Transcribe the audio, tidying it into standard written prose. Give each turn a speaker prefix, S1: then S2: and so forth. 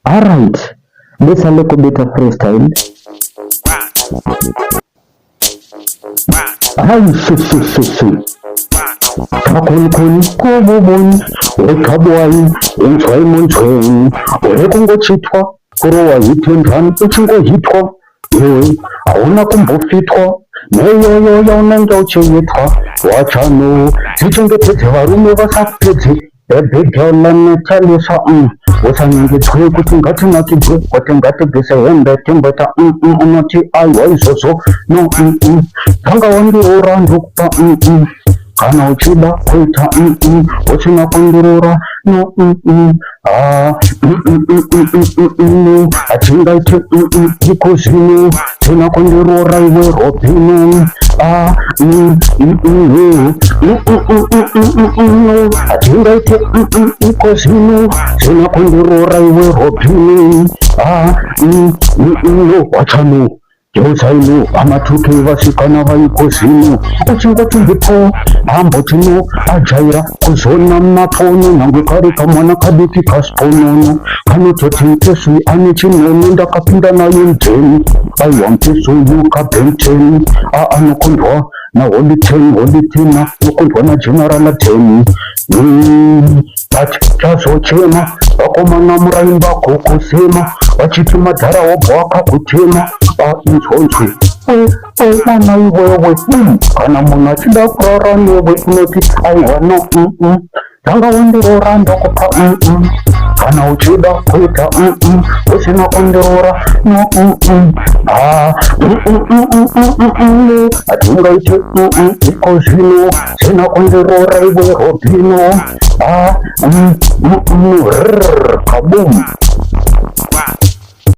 S1: Alright, this a little bit of freestyle. Ay, si. Kakun, kububun, wekabuai, enjoy train, wekungo chitwa, kurowa hitendran, uchingo hitwa, yewe, auna kumbofitwa, neyoyo yaunanga ucheyetwa, wachano, zichengete varume vasapedze, ebedalana chalisa, wasanyange twe kuti ngatinakibwe, kuti ngatigese hembe timbeta, unoti aiwaizozo, no, tanga wandiora ndukpa, kana uchida kuita uchina kundurura no atingaite ikuzino tina kundurura iwe robino atingaite ikuzino tina kundurura iwe robino wachano Yozainu, amatuke vasikana vaikozino, uchingoti ndipo, ambotino, ajaira, kuzona maponi, nangukari kamwana kadiki kasponono, kanototi kesui anichinono, ndakapinda nayo mteni, aiwampeso yuka benteni, anokondwa, na holitina, nokondwa na generala teni, chazochema, vakomana muraimba kokosema, vachiti madhara wabwaka kutema, inzonzwe mwana iwewe kana munhu achida kurara newe unoti aiwa no tanga wandirora ndokupa kana uchida kuita usina kundirora no atingaite ikozvino sina kundirora iwe robino kabum